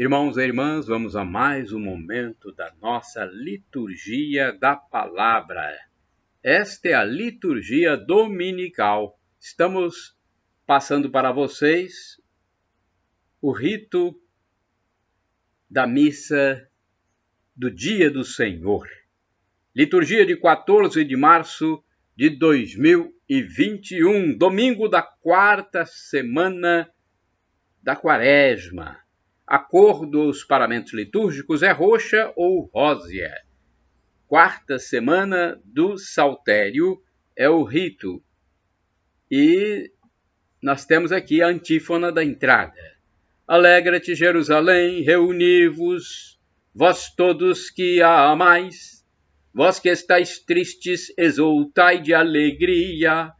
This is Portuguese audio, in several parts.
Irmãos e irmãs, vamos a mais um momento da nossa liturgia da palavra. Esta é a liturgia dominical. Estamos passando para vocês o rito da missa do Dia do Senhor. Liturgia de 14 de março de 2021, domingo da quarta semana da Quaresma. A cor dos paramentos litúrgicos é roxa ou rósea. Quarta semana do Saltério é o rito. E nós temos aqui a antífona da entrada. Alegra-te, Jerusalém, reuni-vos, vós todos que a amais. Vós que estáis tristes, exultai de alegria.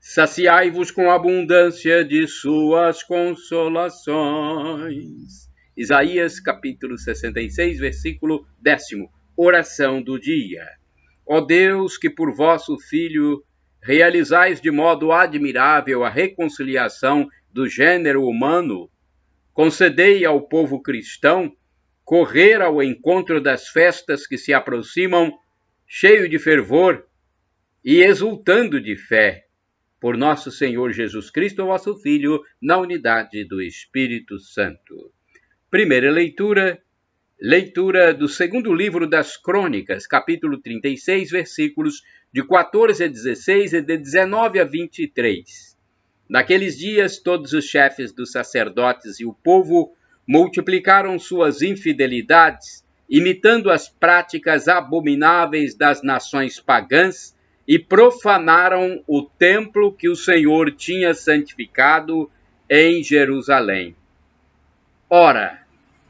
Saciai-vos com abundância de suas consolações. Isaías capítulo 66, versículo 10. Oração do dia. Ó Deus, que por vosso Filho realizais de modo admirável a reconciliação do gênero humano, concedei ao povo cristão correr ao encontro das festas que se aproximam, cheio de fervor e exultando de fé, por nosso Senhor Jesus Cristo, vosso Filho, na unidade do Espírito Santo. Primeira leitura do segundo livro das Crônicas, capítulo 36, versículos de 14 a 16 e de 19 a 23. Naqueles dias, todos os chefes dos sacerdotes e o povo multiplicaram suas infidelidades, imitando as práticas abomináveis das nações pagãs, e profanaram o templo que o Senhor tinha santificado em Jerusalém. Ora,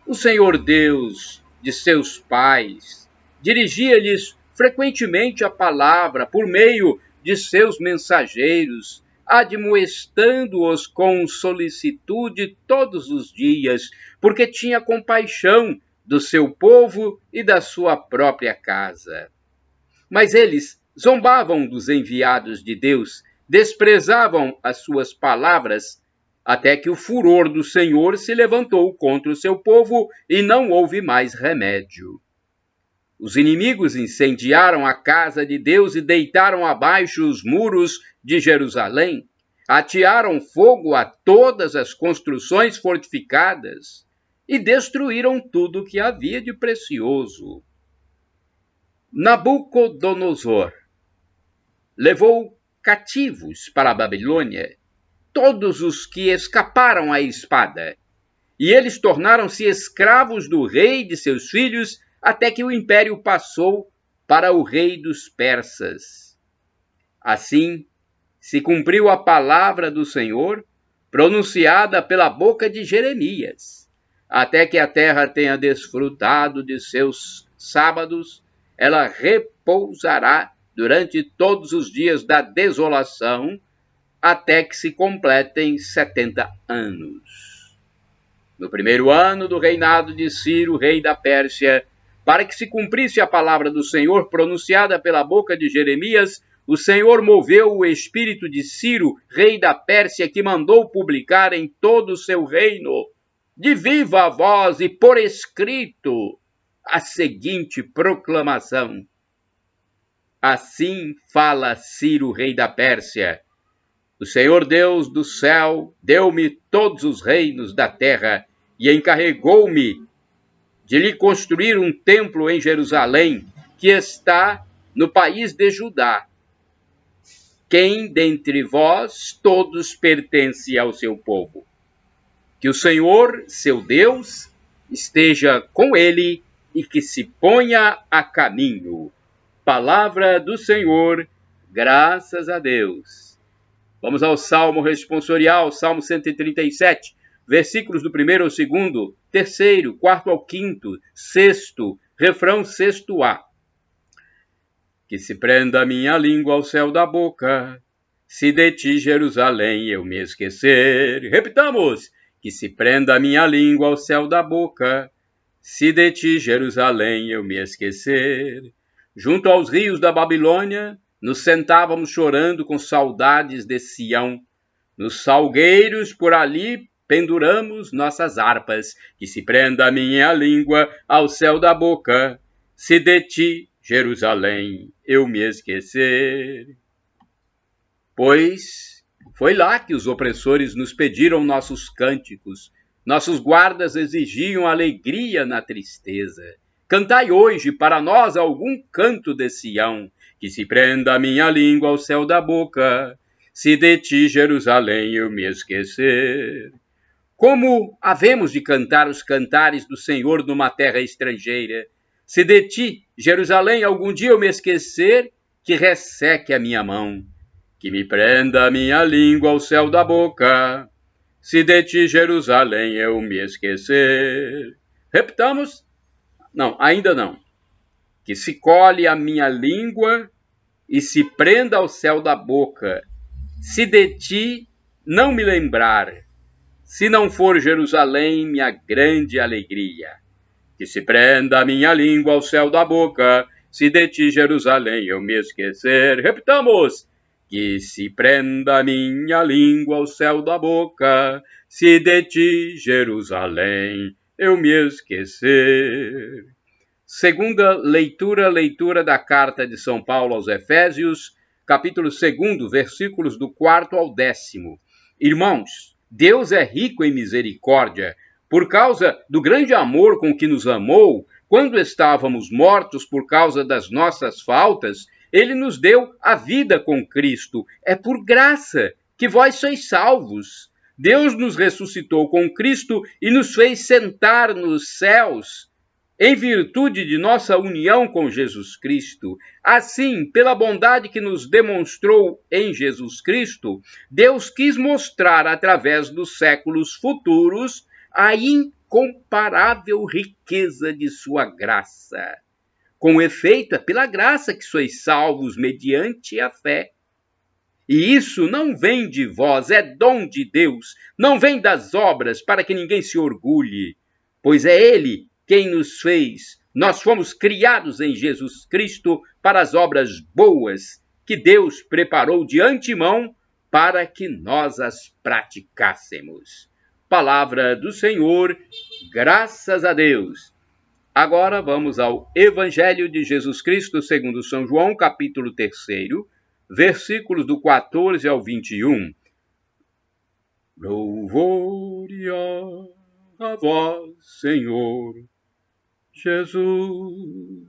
o Senhor Deus de seus pais dirigia-lhes frequentemente a palavra por meio de seus mensageiros, admoestando-os com solicitude todos os dias, porque tinha compaixão do seu povo e da sua própria casa. Mas eles zombavam dos enviados de Deus, desprezavam as suas palavras, até que o furor do Senhor se levantou contra o seu povo e não houve mais remédio. Os inimigos incendiaram a casa de Deus e deitaram abaixo os muros de Jerusalém, atearam fogo a todas as construções fortificadas e destruíram tudo o que havia de precioso. Nabucodonosor levou cativos para a Babilônia todos os que escaparam à espada, e eles tornaram-se escravos do rei e de seus filhos, até que o império passou para o rei dos persas. Assim, se cumpriu a palavra do Senhor, pronunciada pela boca de Jeremias, até que a terra tenha desfrutado de seus sábados, ela repousará durante todos os dias da desolação, até que se completem 70 anos. No primeiro ano do reinado de Ciro, rei da Pérsia, para que se cumprisse a palavra do Senhor pronunciada pela boca de Jeremias, o Senhor moveu o espírito de Ciro, rei da Pérsia, que mandou publicar em todo o seu reino, de viva voz e por escrito, a seguinte proclamação: Assim fala Ciro, rei da Pérsia: O Senhor Deus do céu deu-me todos os reinos da terra e encarregou-me de lhe construir um templo em Jerusalém, que está no país de Judá. Quem dentre vós todos pertence ao seu povo? Que o Senhor, seu Deus, esteja com ele e que se ponha a caminho. Palavra do Senhor, graças a Deus. Vamos ao Salmo responsorial, Salmo 137, versículos do 1º ao 2º, 3º, 4º ao 5º, 6º, refrão 6º-A. Que se prenda a minha língua ao céu da boca, se de ti, Jerusalém, eu me esquecer. Repitamos! Que se prenda a minha língua ao céu da boca, se de ti, Jerusalém, eu me esquecer. Junto aos rios da Babilônia, nos sentávamos chorando com saudades de Sião. Nos salgueiros por ali penduramos nossas harpas, que se prenda a minha língua ao céu da boca, se de ti, Jerusalém, eu me esquecer. Pois foi lá que os opressores nos pediram nossos cânticos, nossos guardas exigiam alegria na tristeza. Cantai hoje para nós algum canto de Sião, que se prenda a minha língua ao céu da boca, se de ti, Jerusalém, eu me esquecer. Como havemos de cantar os cantares do Senhor numa terra estrangeira? Se de ti, Jerusalém, algum dia eu me esquecer, que resseque a minha mão, que me prenda a minha língua ao céu da boca, se de ti, Jerusalém, eu me esquecer. Repitamos? Não, ainda não. Que se colhe a minha língua e se prenda ao céu da boca, se de ti não me lembrar, se não for Jerusalém minha grande alegria. Que se prenda a minha língua ao céu da boca, se de ti, Jerusalém, eu me esquecer. Repitamos! Que se prenda a minha língua ao céu da boca, se de ti, Jerusalém, eu me esquecer. Segunda leitura da carta de São Paulo aos Efésios, capítulo 2, versículos do 4 ao 10. Irmãos, Deus é rico em misericórdia, por causa do grande amor com que nos amou, quando estávamos mortos por causa das nossas faltas, ele nos deu a vida com Cristo. É por graça que vós sois salvos. Deus nos ressuscitou com Cristo e nos fez sentar nos céus, em virtude de nossa união com Jesus Cristo. Assim, pela bondade que nos demonstrou em Jesus Cristo, Deus quis mostrar através dos séculos futuros a incomparável riqueza de sua graça. Com efeito, é pela graça que sois salvos mediante a fé. E isso não vem de vós, é dom de Deus, não vem das obras, para que ninguém se orgulhe, pois é Ele quem nos fez. Nós fomos criados em Jesus Cristo para as obras boas que Deus preparou de antemão para que nós as praticássemos. Palavra do Senhor, graças a Deus. Agora vamos ao Evangelho de Jesus Cristo segundo São João, capítulo 3, versículos do 14 ao 21. Louvor e honra a vós, Senhor Jesus.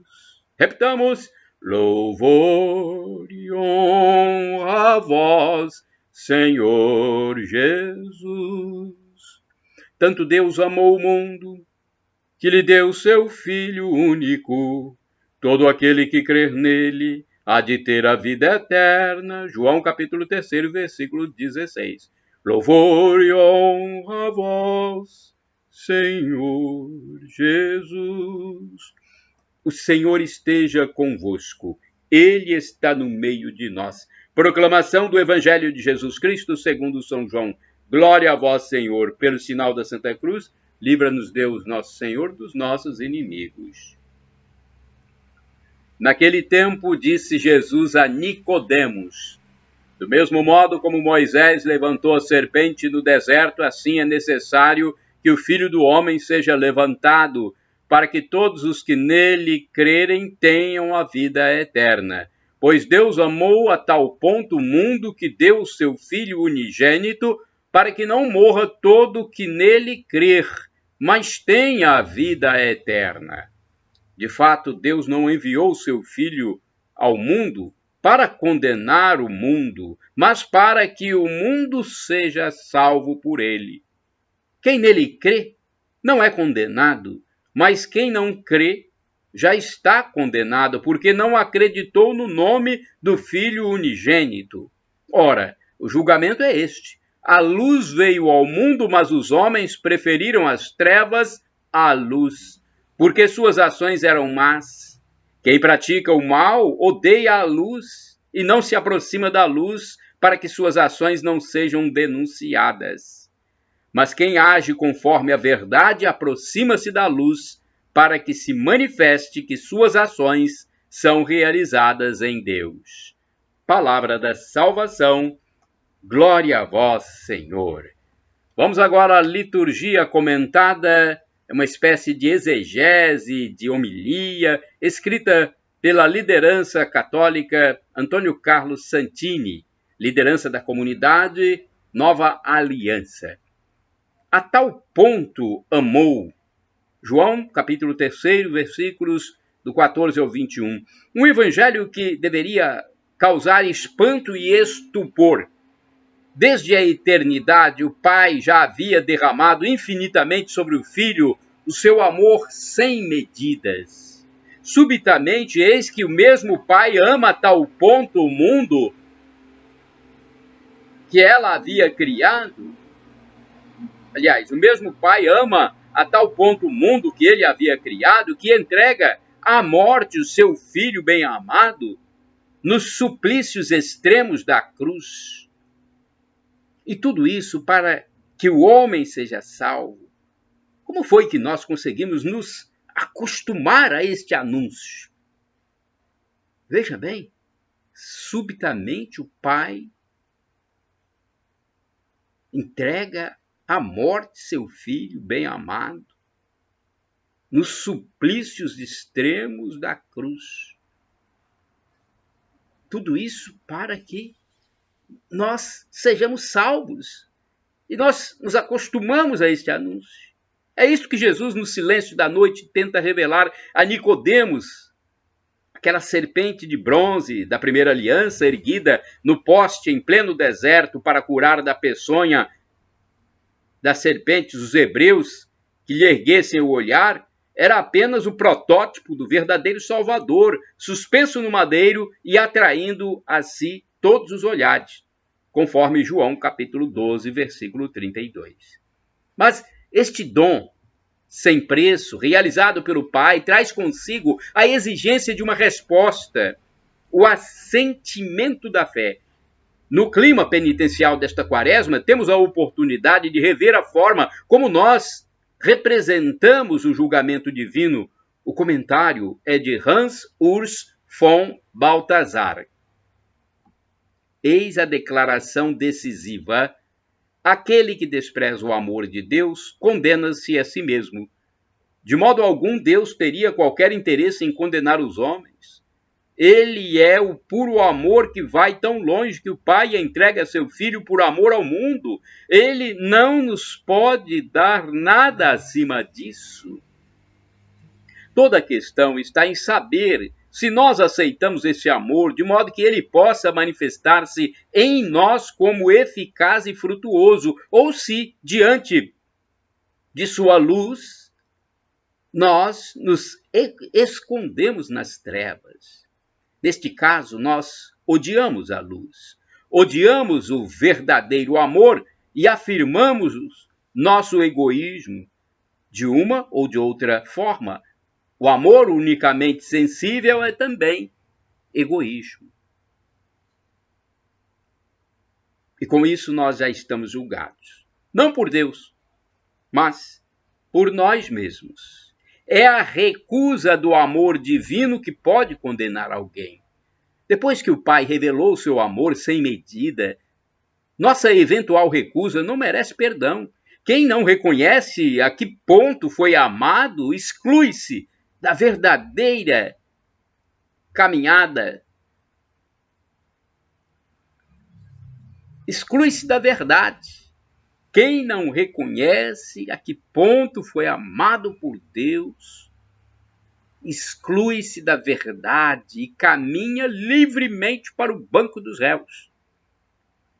Repitamos. Louvor e honra a vós, Senhor Jesus. Tanto Deus amou o mundo, que lhe deu seu Filho único. Todo aquele que crer nele há de ter a vida eterna. João capítulo 3, versículo 16. Louvor e honra a vós, Senhor Jesus. O Senhor esteja convosco. Ele está no meio de nós. Proclamação do Evangelho de Jesus Cristo segundo São João. Glória a vós, Senhor. Pelo sinal da Santa Cruz, livra-nos Deus, nosso Senhor, dos nossos inimigos. Naquele tempo disse Jesus a Nicodemos: do mesmo modo como Moisés levantou a serpente no deserto, assim é necessário que o Filho do Homem seja levantado, para que todos os que nele crerem tenham a vida eterna. Pois Deus amou a tal ponto o mundo que deu o seu Filho unigênito, para que não morra todo o que nele crer, mas tenha a vida eterna. De fato, Deus não enviou o seu Filho ao mundo para condenar o mundo, mas para que o mundo seja salvo por ele. Quem nele crê não é condenado, mas quem não crê já está condenado, porque não acreditou no nome do Filho unigênito. Ora, o julgamento é este: a luz veio ao mundo, mas os homens preferiram as trevas à luz, porque suas ações eram más. Quem pratica o mal odeia a luz e não se aproxima da luz, para que suas ações não sejam denunciadas. Mas quem age conforme a verdade aproxima-se da luz, para que se manifeste que suas ações são realizadas em Deus. Palavra da salvação. Glória a vós, Senhor. Vamos agora à liturgia comentada, uma espécie de exegese, de homilia, escrita pela liderança católica Antônio Carlos Santini, liderança da comunidade Nova Aliança. A tal ponto amou. João, capítulo 3, versículos do 14 ao 21. Um evangelho que deveria causar espanto e estupor. Desde a eternidade, o Pai já havia derramado infinitamente sobre o Filho o seu amor sem medidas. Subitamente, eis que o mesmo Pai ama a tal ponto o mundo que ela havia criado. Aliás, o mesmo Pai ama a tal ponto o mundo que ele havia criado, que entrega à morte o seu Filho bem-amado nos suplícios extremos da cruz. E tudo isso para que o homem seja salvo. Como foi que nós conseguimos nos acostumar a este anúncio? Veja bem, subitamente o Pai entrega à morte seu Filho bem-amado nos suplícios extremos da cruz. Tudo isso para que nós sejamos salvos. E nós nos acostumamos a este anúncio. É isso que Jesus, no silêncio da noite, tenta revelar a Nicodemos, aquela serpente de bronze da primeira aliança, erguida no poste em pleno deserto para curar da peçonha das serpentes os hebreus que lhe erguessem o olhar, era apenas o protótipo do verdadeiro Salvador, suspenso no madeiro e atraindo a si todos os olhares, conforme João capítulo 12, versículo 32. Mas este dom sem preço, realizado pelo Pai, traz consigo a exigência de uma resposta, o assentimento da fé. No clima penitencial desta quaresma, temos a oportunidade de rever a forma como nós representamos o julgamento divino. O comentário é de Hans Urs von Balthasar. Eis a declaração decisiva: aquele que despreza o amor de Deus condena-se a si mesmo. De modo algum Deus teria qualquer interesse em condenar os homens. Ele é o puro amor que vai tão longe que o Pai entrega seu Filho por amor ao mundo. Ele não nos pode dar nada acima disso. Toda a questão está em saber se nós aceitamos esse amor de modo que ele possa manifestar-se em nós como eficaz e frutuoso, ou se, diante de sua luz, nós nos escondemos nas trevas. Neste caso, nós odiamos a luz, odiamos o verdadeiro amor e afirmamos nosso egoísmo de uma ou de outra forma. O amor unicamente sensível é também egoísmo. E com isso nós já estamos julgados. Não por Deus, mas por nós mesmos. É a recusa do amor divino que pode condenar alguém. Depois que o Pai revelou o seu amor sem medida, nossa eventual recusa não merece perdão. Quem não reconhece a que ponto foi amado, exclui-se da verdadeira caminhada. Exclui-se da verdade. Quem não reconhece a que ponto foi amado por Deus, exclui-se da verdade e caminha livremente para o banco dos réus.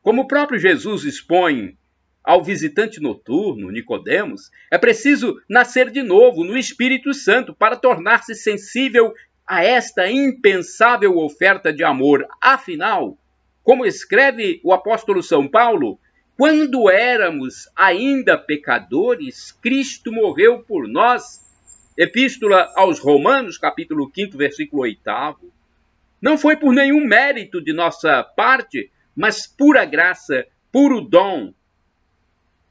Como o próprio Jesus expõe ao visitante noturno, Nicodemos, é preciso nascer de novo no Espírito Santo para tornar-se sensível a esta impensável oferta de amor. Afinal, como escreve o apóstolo São Paulo, quando éramos ainda pecadores, Cristo morreu por nós. Epístola aos Romanos, capítulo 5, versículo 8. Não foi por nenhum mérito de nossa parte, mas pura graça, puro dom.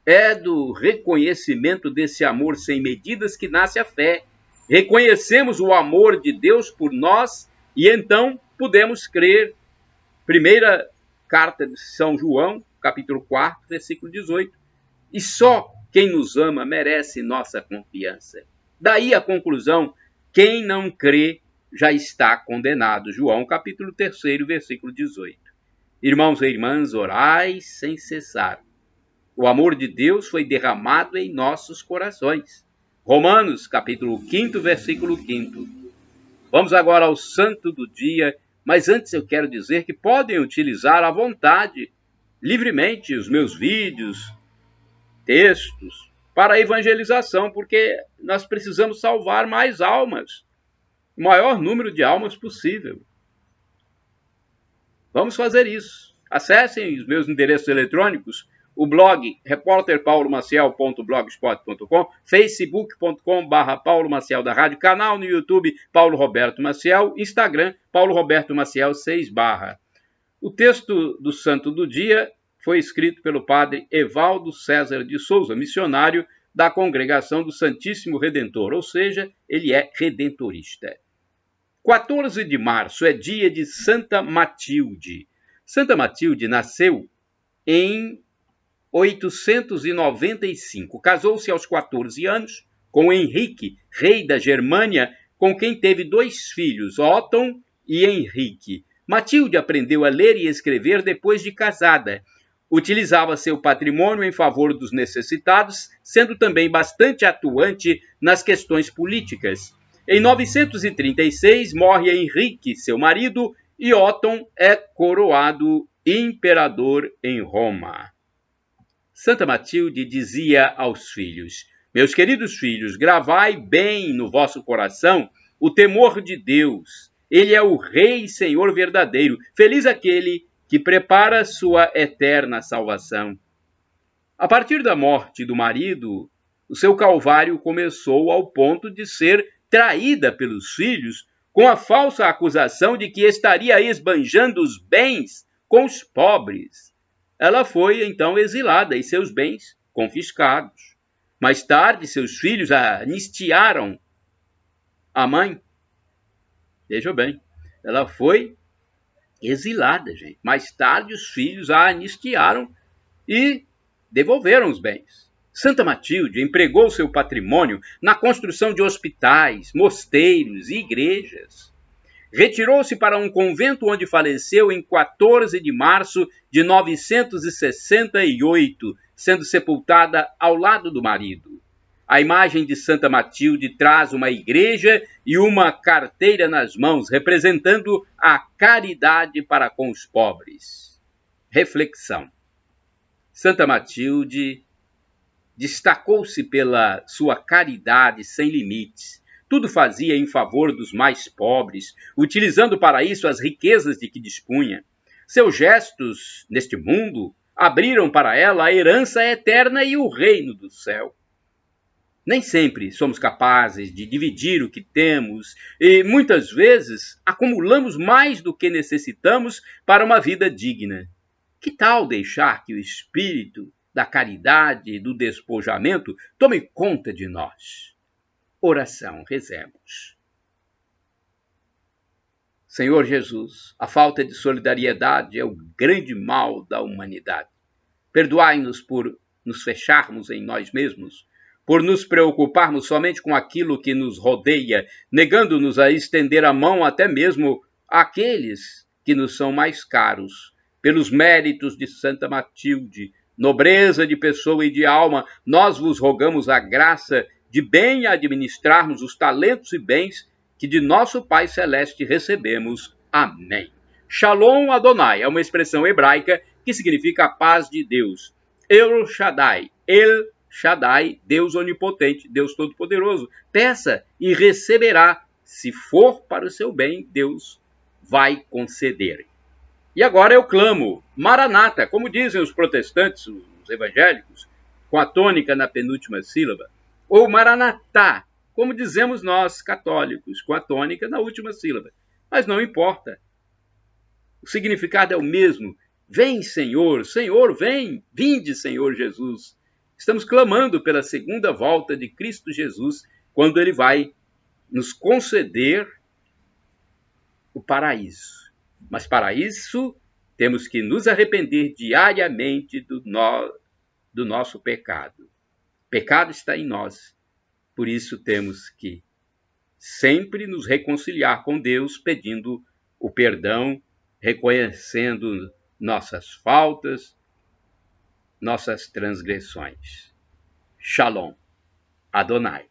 É do reconhecimento desse amor sem medidas que nasce a fé. Reconhecemos o amor de Deus por nós e então podemos crer. Primeira carta de São João, capítulo 4, versículo 18. E só quem nos ama merece nossa confiança. Daí a conclusão: quem não crê já está condenado. João capítulo 3, versículo 18. Irmãos e irmãs, orai sem cessar. O amor de Deus foi derramado em nossos corações. Romanos capítulo 5, versículo 5. Vamos agora ao santo do dia, mas antes eu quero dizer que podem utilizar à vontade, livremente, os meus vídeos, textos, para a evangelização, porque nós precisamos salvar mais almas, o maior número de almas possível. Vamos fazer isso. Acessem os meus endereços eletrônicos, o blog repórterpaulomaciel.blogspot.com, facebook.com/Paulo Maciel da Rádio, canal no YouTube Paulo Roberto Maciel, Instagram Paulo Roberto Maciel 6 /. O texto do Santo do Dia foi escrito pelo padre Evaldo César de Souza, missionário da Congregação do Santíssimo Redentor, ou seja, ele é redentorista. 14 de março é dia de Santa Matilde. Santa Matilde nasceu em 895. Casou-se aos 14 anos com Henrique, rei da Germânia, com quem teve 2 filhos, Otton e Henrique. Matilde aprendeu a ler e escrever depois de casada. Utilizava seu patrimônio em favor dos necessitados, sendo também bastante atuante nas questões políticas. Em 936 morre Henrique, seu marido, e Otton é coroado imperador em Roma. Santa Matilde dizia aos filhos: meus queridos filhos, gravai bem no vosso coração o temor de Deus. Ele é o Rei e Senhor verdadeiro. Feliz aquele que prepara sua eterna salvação. A partir da morte do marido, o seu calvário começou ao ponto de ser traída pelos filhos com a falsa acusação de que estaria esbanjando os bens com os pobres. Ela foi, então, exilada e seus bens confiscados. Mais tarde, seus filhos anistiaram a mãe. Veja bem, ela foi exilada, gente. Mais tarde, os filhos a anistiaram e devolveram os bens. Santa Matilde empregou seu patrimônio na construção de hospitais, mosteiros e igrejas. Retirou-se para um convento onde faleceu em 14 de março de 968, sendo sepultada ao lado do marido. A imagem de Santa Matilde traz uma igreja e uma carteira nas mãos, representando a caridade para com os pobres. Reflexão. Santa Matilde destacou-se pela sua caridade sem limites. Tudo fazia em favor dos mais pobres, utilizando para isso as riquezas de que dispunha. Seus gestos neste mundo abriram para ela a herança eterna e o reino do céu. Nem sempre somos capazes de dividir o que temos e, muitas vezes, acumulamos mais do que necessitamos para uma vida digna. Que tal deixar que o espírito da caridade e do despojamento tome conta de nós? Oração, rezemos. Senhor Jesus, a falta de solidariedade é o grande mal da humanidade. Perdoai-nos por nos fecharmos em nós mesmos, por nos preocuparmos somente com aquilo que nos rodeia, negando-nos a estender a mão até mesmo àqueles que nos são mais caros. Pelos méritos de Santa Matilde, nobreza de pessoa e de alma, nós vos rogamos a graça de bem administrarmos os talentos e bens que de nosso Pai Celeste recebemos. Amém. Shalom Adonai é uma expressão hebraica que significa a paz de Deus. El Shaddai, Deus onipotente, Deus todo-poderoso. Peça e receberá. Se for para o seu bem, Deus vai conceder. E agora eu clamo, Maranata, como dizem os protestantes, os evangélicos, com a tônica na penúltima sílaba, ou Maranatá, como dizemos nós, católicos, com a tônica na última sílaba. Mas não importa. O significado é o mesmo. Vem, Senhor, Senhor, vem, vinde, Senhor Jesus. Estamos clamando pela segunda volta de Cristo Jesus, quando Ele vai nos conceder o paraíso. Mas para isso, temos que nos arrepender diariamente do nosso pecado. O pecado está em nós, por isso temos que sempre nos reconciliar com Deus, pedindo o perdão, reconhecendo nossas faltas, nossas transgressões. Shalom, Adonai.